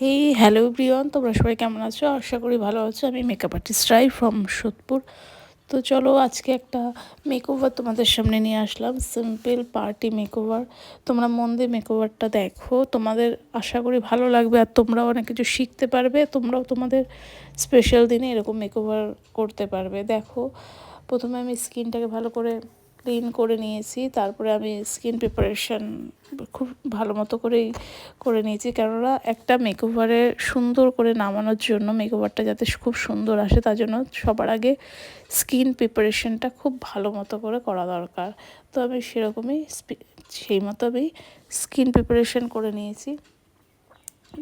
এই hello everyone, তোমরা সবাই কেমন আছো? আশা করি ভালো আছো। আমি makeup artist Rai from Sodepur. তো চলো আজকে একটা মেকওভার তোমাদের সামনে নিয়ে আসলাম, সিম্পল পার্টি মেকওভার। তোমরা মন দিয়ে মেকওভারটা দেখো, তোমাদের আশা করি ভালো লাগবে আর তোমরাও অনেক কিছু শিখতে পারবে। তোমরাও তোমাদের স্পেশাল দিনে এরকম মেকওভার করতে পারবে। দেখো, প্রথমে আমি স্কিনটাকে ভালো করে ক্লিন করে নিয়েছি, তারপরে আমি স্কিন প্রিপারেশান খুব ভালো মতো করেই করে নিয়েছি, কেননা একটা মেকওভারে সুন্দর করে নামানোর জন্য, মেকওভারটা যাতে খুব সুন্দর আসে তার জন্য সবার আগে স্কিন প্রিপারেশানটা খুব ভালো মতো করে করা দরকার। তো আমি সেরকমই সেই মতো আমি স্কিন প্রিপারেশান করে নিয়েছি।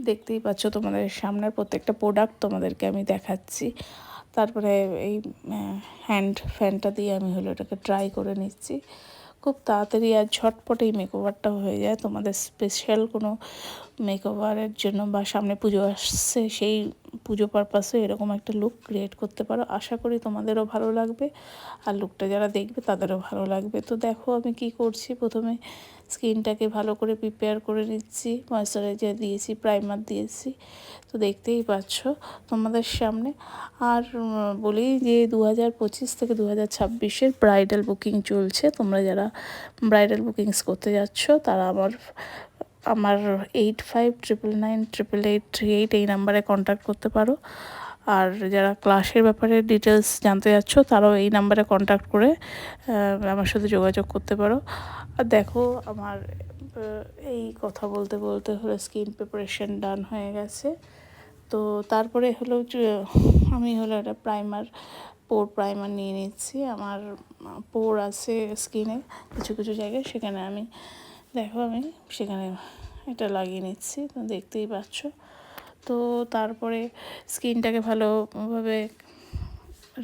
দেখতেই পাচ্ছ তোমাদের সামনের প্রত্যেকটা প্রোডাক্ট তোমাদেরকে আমি দেখাচ্ছি। তারপরে এই হ্যান্ড ফ্যানটা দিয়ে আমি এটাকে ট্রাই করে নিচ্ছি। খুব তাড়াতাড়ি আর ঝটপট এই মেকওভারটা হয়ে যায়। তোমাদের স্পেশাল কোনো মেকওভারের জন্য বা সামনে পুজো আসছে, সেই পুজো পারপাসে এরকম একটা লুক ক্রিয়েট করতে পারো। আশা করি তোমাদেরও ভালো লাগবে আর লুকটা যারা দেখবে তাদেরও ভালো লাগবে। তো দেখো আমি কি করছি, প্রথমে স্কিনটাকে ভালো করে প্রিপেয়ার করে নিচ্ছি। ময়েশ্চারাইজার দিয়েছি, প্রাইমার দিয়েছি, তো দেখতেই পাচ্ছ তোমাদের সামনে। আর বলি যে 2025 থেকে 2026-এর ব্রাইডাল বুকিং চলছে। তোমরা যারা ব্রাইডাল বুকিংস করতে যাচ্ছ তারা আমার 8599988838 এই নাম্বারে কন্ট্যাক্ট করতে পারো। আর যারা ক্লাসের ব্যাপারে ডিটেলস জানতে যাচ্ছ তারাও এই নাম্বারে কন্ট্যাক্ট করে আমার সাথে যোগাযোগ করতে পারো। আর দেখো আমার এই কথা বলতে বলতে স্কিন প্রিপারেশন ডান হয়ে গেছে। তো তারপরে আমি একটা পোর প্রাইমার নিয়ে নিচ্ছি। আমার পোর আছে স্কিনে কিছু কিছু জায়গায়, সেখানে আমি সেখানে এটা লাগিয়ে নিচ্ছি, তো দেখতেই পাচ্ছ। তো তারপরে স্কিনটাকে ভালোভাবে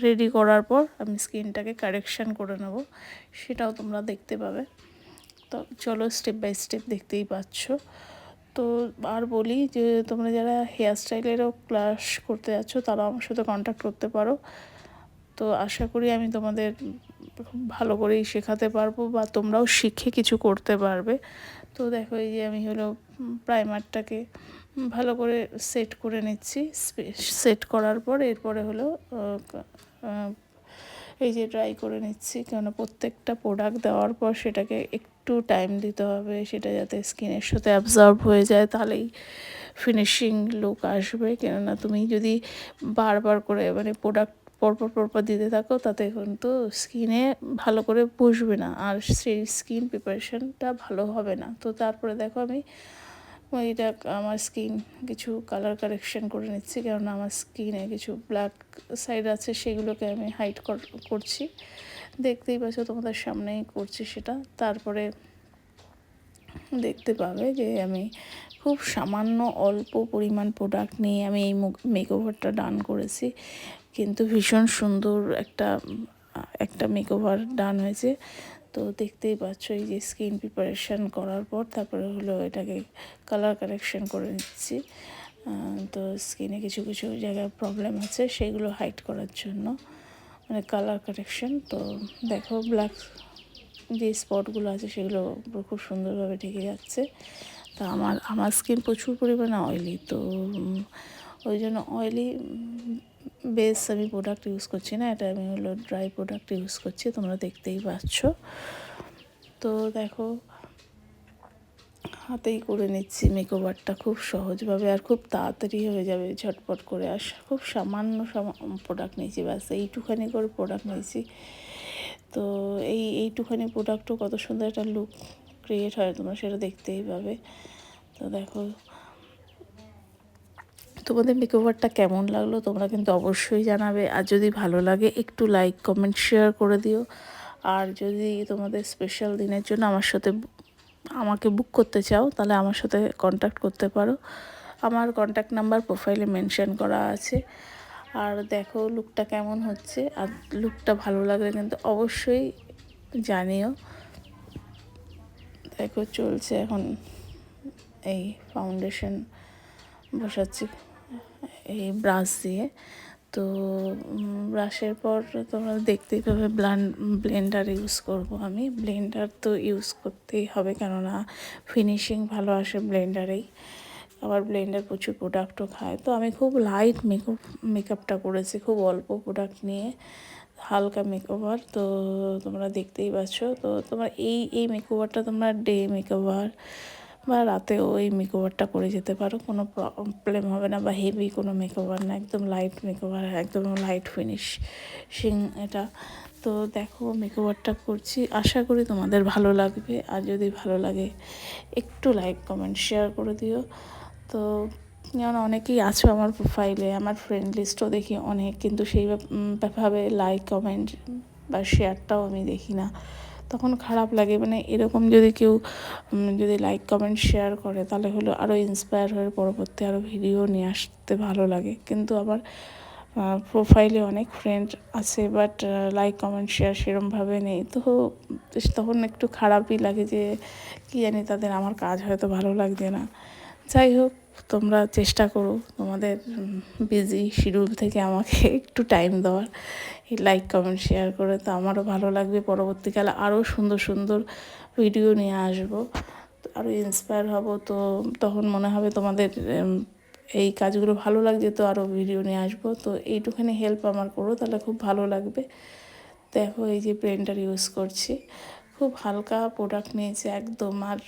রেডি করার পর আমি স্কিনটাকে কারেকশান করে নেব, সেটাও তোমরা দেখতে পাবে। তো চলো স্টেপ বাই স্টেপ দেখতেই পাচ্ছ। তো আর বলি যে তোমরা যারা হেয়ার স্টাইলেরও ক্লাস করতে যাচ্ছ তারাও আমার সাথে কন্ট্যাক্ট করতে পারো। তো আশা করি আমি তোমাদের খুব ভালো করেই শেখাতে পারবো বা তোমরাও শিখে কিছু করতে পারবে। তো দেখো এই যে আমি প্রাইমারটাকে ভালো করে সেট করে নিচ্ছি। সেট করার পর এরপরে এই যে ড্রাই করে নিচ্ছি, কেননা প্রত্যেকটা প্রোডাক্ট দেওয়ার পর সেটাকে একটু টাইম দিতে হবে, সেটা যাতে স্কিনের সাথে অ্যাবজর্ব হয়ে যায়, তাহলেই ফিনিশিং লুক আসবে। কেননা তুমি যদি বারবার করে প্রোডাক্ট পরপর দিতে থাকো তাতে কিন্তু স্কিনে ভালো করে বসবে না আর সেই স্কিন প্রিপারেশনটা ভালো হবে না। তো তারপরে দেখো আমি এটা আমার স্কিন কিছু কালার কারেকশন করে নিচ্ছি, কেননা আমার স্কিনে কিছু ব্ল্যাক সাইড আছে, সেগুলোকে আমি হাইড করছি। দেখতেই পাচ্ছ তোমাদের সামনেই করছি সেটা। তারপরে দেখতে পাবে যে আমি খুব সামান্য অল্প পরিমাণ প্রোডাক্ট নিয়ে আমি এই মেকওভারটা ডান করেছি, কিন্তু ভীষণ সুন্দর একটা মেকওভার ডান হয়েছে। তো দেখতেই পাচ্ছ এই যে স্কিন প্রিপারেশান করার পর তারপরে এটাকে কালার কারেকশন করে নিচ্ছি। তো স্কিনে কিছু কিছু জায়গায় প্রবলেম আছে, সেগুলো হাইড করার জন্য কালার কারেকশন। তো দেখো ব্ল্যাক যে স্পটগুলো আছে সেগুলো খুব সুন্দরভাবে ঢেকে যাচ্ছে। তা আমার স্কিন প্রচুর পরিমাণে অয়েলি, তো ওই জন্য অয়েলি বেস আমি প্রোডাক্ট ইউজ করছি না, এটা আমি ড্রাই প্রোডাক্ট ইউজ করছি, তোমরা দেখতেই পাচ্ছ। তো দেখো হাতেই করে নিচ্ছি মেকওভারটা খুব সহজভাবে, আর খুব তাড়াতাড়ি হয়ে যাবে ঝটপট করে। আর খুব সামান্য প্রোডাক্ট নিয়েছি, ব্যাস এইটুখানি করে প্রোডাক্ট নিয়েছি। তো এইটুখানি প্রোডাক্টও কত সুন্দর একটা লুক ক্রিয়েট হয়, তোমরা সেটা দেখতেই পাবে। তো দেখো তোমাদের মেকওভারটা কেমন লাগলো তোমরা কিন্তু অবশ্যই জানাবে। আর যদি ভালো লাগে একটু লাইক কমেন্ট শেয়ার করে দিও। আর যদি তোমাদের স্পেশাল দিনের জন্য আমাকে বুক করতে চাও তাহলে আমার সাথে কন্ট্যাক্ট করতে পারো। আমার কন্ট্যাক্ট নাম্বার প্রোফাইলে মেনশন করা আছে। আর দেখো লুকটা কেমন হচ্ছে, আর লুকটা ভালো লাগলে কিন্তু অবশ্যই জানিও। দেখো চলছে এখন এই ফাউন্ডেশন বসাচ্ছি এই ব্রাশ দিয়ে। তো ব্রাশের পর তোমরা দেখতেই পাবে ব্লেন্ডার ইউজ করব আমি। ব্লেন্ডার তো ইউজ করতেই হবে, কেননা ফিনিশিং ভালো আসে ব্লেন্ডারেই। আবার ব্লেন্ডার প্রচুর প্রোডাক্টও খায়। তো আমি খুব লাইট মেকআপটা করেছি, খুব অল্প প্রোডাক্ট নিয়ে হালকা মেকওভার। তো তোমরা দেখতেই পাচ্ছ। তো তোমার এই মেকওভারটা তোমরা ডে মেকওভার বা রাতেও এই মেকওভারটা করে যেতে পারো, কোনো প্রবলেম হবে না। বা হেভি কোনো মেকওভার না, একদম লাইট মেকওভার, একদম লাইট ফিনিশিং এটা। তো দেখো মেকওভারটা করছি, আশা করি তোমাদের ভালো লাগবে। আর যদি ভালো লাগে একটু লাইক কমেন্ট শেয়ার করে দিও। তো যেমন অনেকেই আছো আমার প্রোফাইলে, আমার ফ্রেন্ড লিস্টও দেখি অনেক, কিন্তু সেইভাবে লাইক কমেন্ট বা শেয়ারটাও আমি দেখি না, তখন খারাপ লাগে। মানে এরকম যদি কেউ যদি লাইক কমেন্ট শেয়ার করে তাহলে হলো আরও ইন্সপায়ার হয়ে পরবর্তী আরও ভিডিও নিয়ে আসতে ভালো লাগে। কিন্তু আমার প্রোফাইলে অনেক ফ্রেন্ড আছে, বাট লাইক কমেন্ট শেয়ার সেরমভাবে নেই। তো তখন একটু খারাপই লাগে যে কী জানি তাদের আমার কাজ হয়তো ভালো লাগছে না। যাই হোক, তোমরা চেষ্টা করো তোমাদের বিজি শিডিউল থেকে আমাকে একটু টাইম দেওয়ার, এই লাইক কমেন্ট শেয়ার করে। তো আমারও ভালো লাগবে, পরবর্তীকালে আরও সুন্দর সুন্দর ভিডিও নিয়ে আসবো, আরও ইন্সপায়ার হব। তো তখন মনে হবে তোমাদের এই কাজগুলো ভালো লাগছে, তো আরও ভিডিও নিয়ে আসবো। তো এইটুখানি হেল্প আমার করো, তাহলে খুব ভালো লাগবে। দেখো এই যে ব্লেন্ডার ইউজ করছি, খুব হালকা প্রোডাক্ট নিয়েছি একদম। আর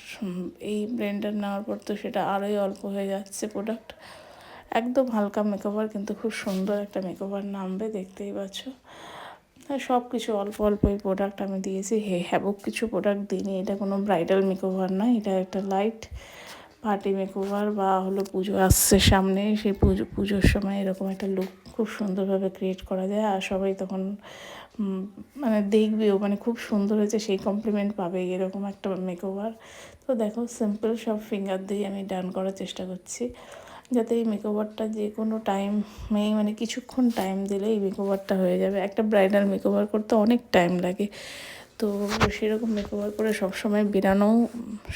এই ব্লেন্ডার নেওয়ার পর তো সেটা আরোই অল্প হয়ে যাচ্ছে প্রোডাক্ট। একদম হালকা মেকওভার, কিন্তু খুব সুন্দর একটা মেকওভার নামবে, দেখতেই পাচ্ছ। সব কিছু অল্প অল্প এই প্রোডাক্ট আমি দিয়েছি, হ্যাবক কিছু প্রোডাক্ট দিইনি। এটা কোনো ব্রাইডাল মেকওভার না, এটা একটা লাইট পার্টি মেকওভার। বা হলো পুজো আসছে সামনে, সেই পুজোর সময় এরকম একটা লুক খুব সুন্দরভাবে ক্রিয়েট করা যায়। আর সবাই তখন মানে দেখবেও, মানে খুব সুন্দর হয়েছে সেই কমপ্লিমেন্ট পাবে, এরকম একটা মেকওভার। তো দেখো সিম্পল সব ফিঙ্গার দিয়ে আমি ডান করার চেষ্টা করছি, যাতে এই মেকওভারটা যে কোনো টাইমেই, মানে কিছুক্ষণ টাইম দিলে এই মেকওভারটা হয়ে যাবে। একটা ব্রাইডাল মেকওভার করতে অনেক টাইম লাগে, তো সেরকম মেকওভার করে সবসময় বেরানোও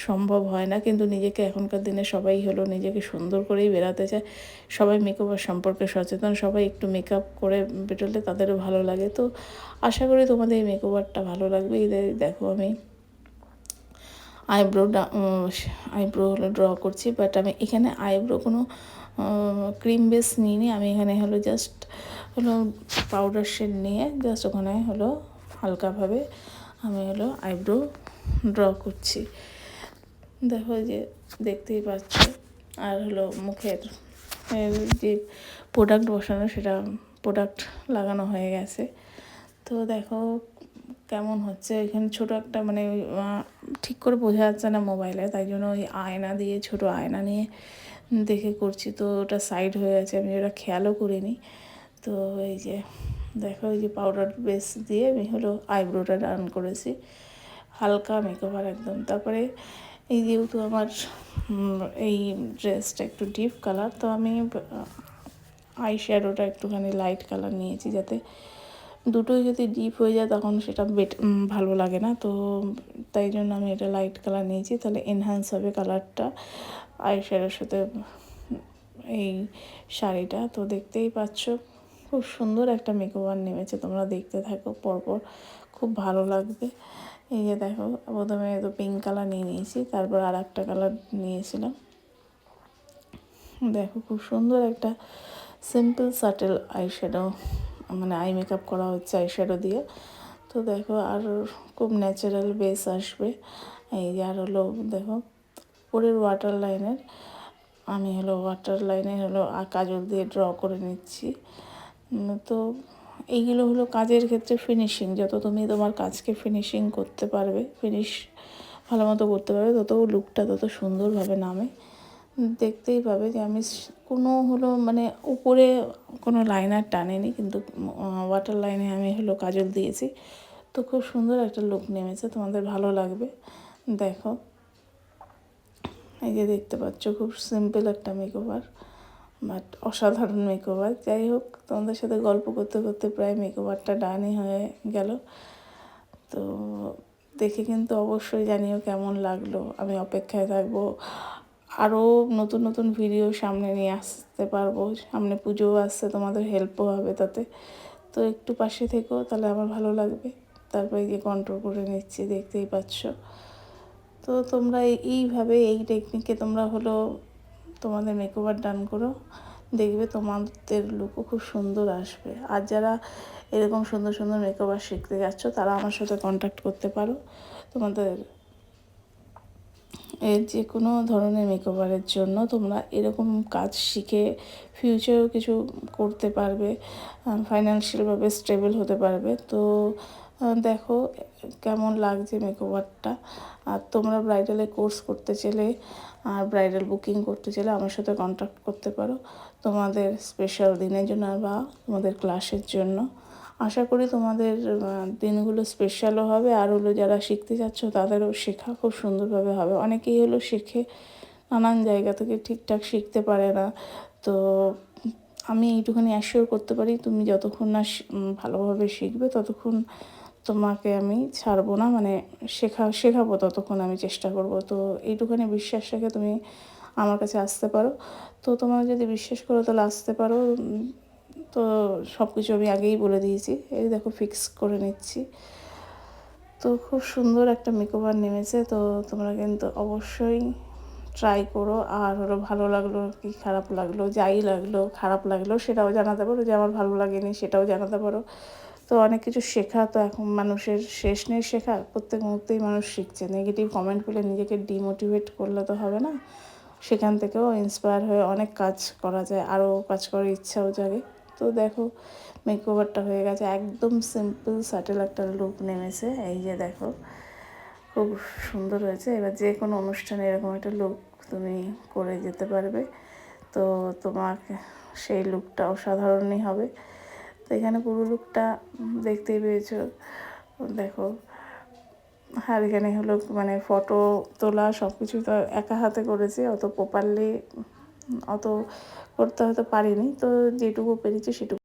সম্ভব হয় না। কিন্তু নিজেকে এখনকার দিনে সবাই হলো নিজেকে সুন্দর করেই বেরাতে চায়, সবাই মেকওভার সম্পর্কে সচেতন, সবাই একটু মেকআপ করে বেরোলে তাদেরও ভালো লাগে। তো আশা করি তোমাদের এই মেকওভারটা ভালো লাগবে। এদের দেখো আমি আইব্রো হলো ড্র করছি, বাট আমি এখানে আইব্রো কোনো ক্রিম বেস নিইনি। আমি এখানে হলো জাস্ট হলো পাউডার শেড নিয়ে জাস্ট ওখানে হলো হালকাভাবে আমি হলো আইব্রো ড্র করছি। দেখো যে দেখতেই পাচ্ছ। আর হলো মুখের যে প্রোডাক্ট বসানো, সেটা প্রোডাক্ট লাগানো হয়ে গেছে। তো দেখো কেমন হচ্ছে। এখানে ছোটো একটা মানে ঠিক করে বোঝা যাচ্ছে না মোবাইলে, তাই জন্য ওই আয়না দিয়ে, ছোটো আয়না নিয়ে দেখে করছি। তো ওটা সাইড হয়ে আছে, আমি ওটা খেয়ালও করিনি। তো এই যে দেখো, এই যে পাউডার বেস দিয়ে আমি হলো আইব্রোটা ডান করেছি, হালকা মেকওভার একদম। তারপরে এই যেহেতু আমার এই ড্রেসটা একটু ডিপ কালার, তো আমি আই শ্যাডোটা একটুখানি লাইট কালার নিয়েছি, যাতে দুটোই যদি ডিপ হয়ে যায় তখন সেটা ভালো লাগে না। তো তাই জন্য আমি এটা লাইট কালার নিয়েছি, তাহলে এনহ্যান্স হবে কালারটা আই শ্যাডোর সাথে এই শাড়িটা। তো দেখতেই পাচ্ছ খুব সুন্দর একটা মেকওভার নেমেছে, তোমরা দেখতে থাকো পরপর, খুব ভালো লাগবে। এই যে দেখো, প্রথমে তো পিঙ্ক কালার নিয়ে নিয়েছি, তারপর আর একটা কালার নিয়েছিলাম। দেখো খুব সুন্দর একটা সিম্পল সাটেল আই শ্যাডো, মানে আই মেকআপ করা হচ্ছে আই শ্যাডো দিয়ে। তো দেখো আর খুব ন্যাচারাল বেস আসবে। এই যে আর হলো দেখো উপরের ওয়াটার লাইনের, আমি হলো ওয়াটার লাইনে হলো কাজল দিয়ে ড্র করে নিচ্ছি। তো এইগুলো হলো কাজের ক্ষেত্রে ফিনিশিং, যত তুমি তোমার কাজকে ফিনিশিং করতে পারবে, ভালো মতো করতে পারবে, তত লুকটা তত সুন্দরভাবে নামে। দেখতেই পাবে যে আমি কোনো হলো মানে উপরে কোনো লাইনার টানিনি, কিন্তু ওয়াটার লাইনে আমি হলো কাজল দিয়েছি। তো খুব সুন্দর একটা লুক নেমেছে, তোমাদের ভালো লাগবে। দেখো এই যে দেখতে পাচ্ছ, খুব সিম্পল একটা মেকওভার, বাট অসাধারণ মেকওভার। যাই হোক, তোমাদের সাথে গল্প করতে করতে প্রায় মেকওভারটা ডানই হয়ে গেল। তো দেখে কিন্তু অবশ্যই জানিও কেমন লাগলো। আমি অপেক্ষায় থাকবো, আরও নতুন নতুন ভিডিও সামনে নিয়ে আসতে পারবো। সামনে পুজোও আসছে, তোমাদের হেল্পও হবে তাতে। তো একটু পাশে থেকো, তাহলে আমার ভালো লাগবে। তারপরে গিয়ে কন্ট্রোল করে নিচ্ছি, দেখতেই পাচ্ছ। তো তোমরা এইভাবে এই টেকনিকে তোমরা হলো তোমাদের মেকওভার ডান করো, দেখবে তোমাদের লুকও খুব সুন্দর আসবে। আর যারা এরকম সুন্দর সুন্দর মেকওভার শিখতে যাচ্ছ তারা আমার সাথে কন্ট্যাক্ট করতে পারো। তোমাদের এর যে কোনো ধরনের মেকওভারের জন্য তোমরা এরকম কাজ শিখে ফিউচারেও কিছু করতে পারবে, ফাইন্যান্সিয়ালভাবে স্টেবল হতে পারবে। তো দেখো কেমন লাগছে মেকওভারটা। আর তোমরা ব্রাইডালে কোর্স করতে চাইলে আর ব্রাইডাল বুকিং করতে চাইলে আমার সাথে কন্ট্যাক্ট করতে পারো তোমাদের স্পেশাল দিনের জন্য বা তোমাদের ক্লাসের জন্য। আশা করি তোমাদের দিনগুলো স্পেশালও হবে, আর হলো যারা শিখতে যাচ্ছ তাদেরও শেখা খুব সুন্দরভাবে হবে। অনেকেই হলো শেখে নানান জায়গা থেকে ঠিকঠাক শিখতে পারে না। তো আমি এইটুখানি অ্যাসিওর করতে পারি তুমি যতক্ষণ না ভালোভাবে শিখবে ততক্ষণ তোমাকে আমি ছাড়বো না, মানে শেখাবো ততক্ষণ আমি চেষ্টা করব। তো এইটুখানি বিশ্বাস রেখে তুমি আমার কাছে আসতে পারো। তো তোমরা যদি বিশ্বাস করো তাহলে আসতে পারো। তো সব কিছু আমি আগেই বলে দিয়েছি। এই দেখো ফিক্স করে নিচ্ছি। তো খুব সুন্দর একটা মেকওভার নেমেছে। তো তোমরা কিন্তু অবশ্যই ট্রাই করো। আর হলো ভালো লাগলো কি খারাপ লাগলো, যাই লাগলো খারাপ লাগলো সেটাও জানাতে পারো, যে আমার ভালো লাগেনি সেটাও জানাতে পারো। তো অনেক কিছু শেখা তো এখন মানুষের শেষ নেই শেখার, প্রত্যেক মুহূর্তেই মানুষ শিখছে। নেগেটিভ কমেন্ট পেলে নিজেকে ডিমোটিভেট করলে তো হবে না, সেখান থেকেও ইন্সপায়ার হয়ে অনেক কাজ করা যায়, আরও কাজ করার ইচ্ছাও জাগে। তো দেখো মেকওভারটা হয়ে গেছে, একদম সিম্পল স্যাটেল একটা লুক নেমেছে। এই যে দেখো খুব সুন্দর হয়েছে। এবার যে কোনো অনুষ্ঠানে এরকম একটা লুক তুমি করে যেতে পারবে। তো তোমাকে সেই লুকটা অসাধারণই হবে। তো এখানে পুরো লুকটা দেখতেই পেয়েছো, দেখো। আর এখানে হলো মানে ফটো তোলা সব কিছু তো একা হাতে করেছি, অত প্রপারলি অত করতে হয়তো পারিনি। তো যেটুকু পেরেছি সেটুকু